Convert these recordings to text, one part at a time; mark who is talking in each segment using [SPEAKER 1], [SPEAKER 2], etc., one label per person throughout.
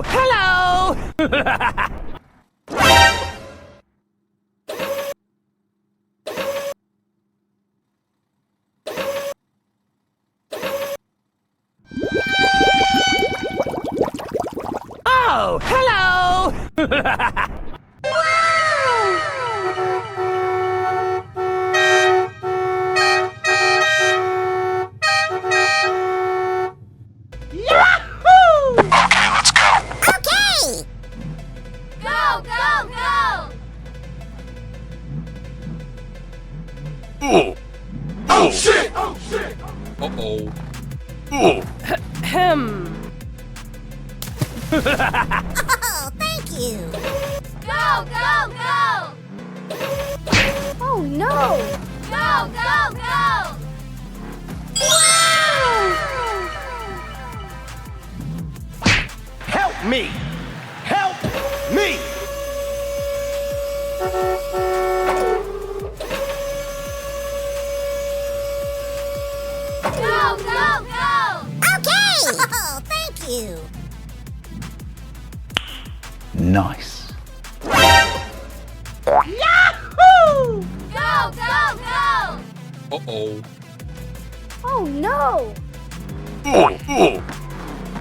[SPEAKER 1] Oh, hello! Oh, hello! Yahoo!
[SPEAKER 2] Okay, let's go.
[SPEAKER 3] Okay! Go, go, go!
[SPEAKER 2] Oh shit! Oh shit! Uh-oh.
[SPEAKER 1] Ahem.
[SPEAKER 3] Oh, thank you! Go, go, go! Oh no! Go, go, go!
[SPEAKER 1] Help me! Help me!
[SPEAKER 3] Go, go, go! Okay! Oh, thank you!
[SPEAKER 4] Nice.
[SPEAKER 1] Yahoo!
[SPEAKER 3] Go, go, go!
[SPEAKER 2] Uh-oh.
[SPEAKER 3] Oh no!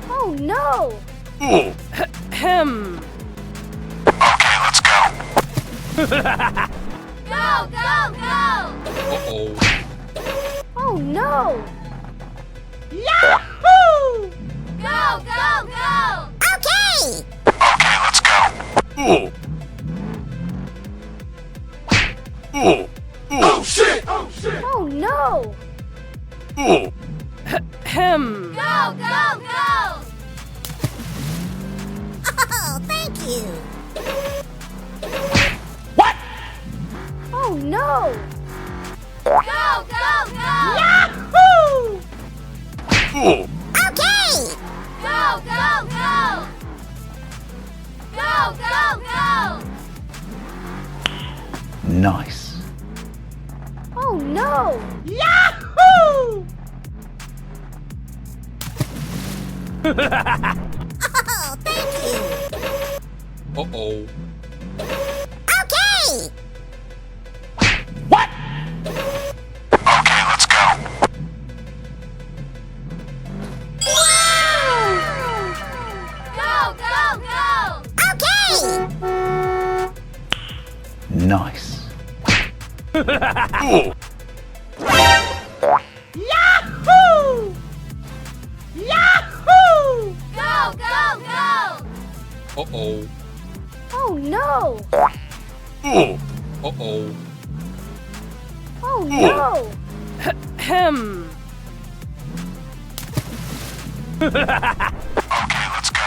[SPEAKER 3] Oh no!
[SPEAKER 1] Ahem.
[SPEAKER 2] Okay, let's go.
[SPEAKER 3] Go, go, go!
[SPEAKER 2] Uh-oh.
[SPEAKER 3] Oh no!
[SPEAKER 1] Yahoo!
[SPEAKER 3] Go, go, go! Okay!
[SPEAKER 2] Okay, let's go. Oh shit! Oh shit!
[SPEAKER 3] Oh no!
[SPEAKER 1] Ahem.
[SPEAKER 3] Go, go, go! Oh, thank you!
[SPEAKER 1] What?
[SPEAKER 3] Oh no! Go, go, go!
[SPEAKER 1] Yahoo!
[SPEAKER 3] Okay! Go, go, go! Go, go, go!
[SPEAKER 4] Nice.
[SPEAKER 3] Oh no!
[SPEAKER 1] Yahoo!
[SPEAKER 3] Oh, thank you!
[SPEAKER 2] Uh-oh.
[SPEAKER 3] Okay!
[SPEAKER 1] What?
[SPEAKER 2] Okay, let's go.
[SPEAKER 3] Go, go, go! Okay!
[SPEAKER 4] Nice.
[SPEAKER 1] Yahoo! Yahoo!
[SPEAKER 3] Go, go, go!
[SPEAKER 2] Uh-oh.
[SPEAKER 3] Oh no!
[SPEAKER 2] Uh-oh.
[SPEAKER 3] Oh no!
[SPEAKER 1] Ahem.
[SPEAKER 2] Okay, let's go.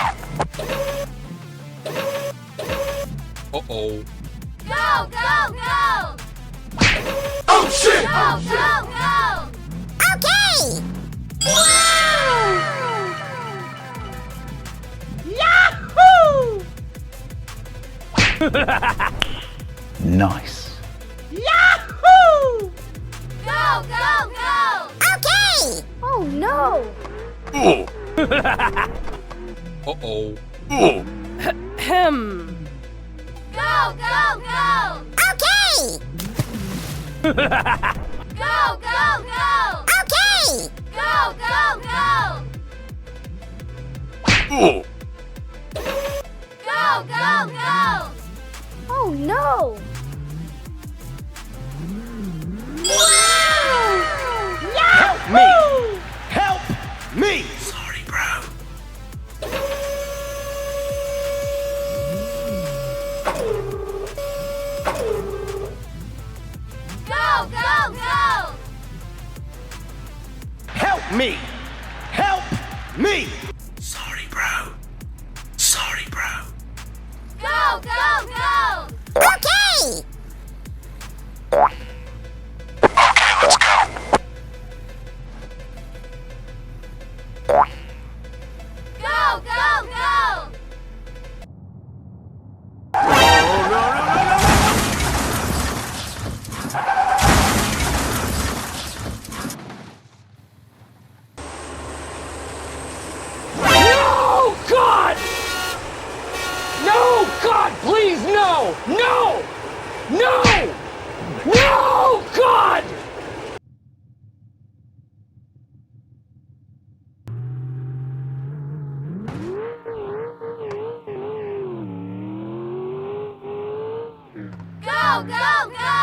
[SPEAKER 2] Uh-oh.
[SPEAKER 3] Go, go, go!
[SPEAKER 2] Oh shit!
[SPEAKER 3] Go, go, go! Okay!
[SPEAKER 1] Yahoo!
[SPEAKER 4] Nice.
[SPEAKER 1] Yahoo!
[SPEAKER 3] Go, go, go! Okay! Oh no!
[SPEAKER 2] Uh-oh.
[SPEAKER 1] Ahem.
[SPEAKER 3] Go, go, go! Okay! Go, go, go! Okay! Go, go, go! Go, go, go! Oh no!
[SPEAKER 1] Help me! Help me!
[SPEAKER 2] Sorry, bro.
[SPEAKER 3] Go, go, go!
[SPEAKER 1] Help me! Help me!
[SPEAKER 2] Sorry, bro. Sorry, bro.
[SPEAKER 3] Go, go, go! Okay!
[SPEAKER 2] Okay, let's go.
[SPEAKER 3] Go, go, go!
[SPEAKER 5] God, please, no! No! No! No! God!
[SPEAKER 3] Go, go, go!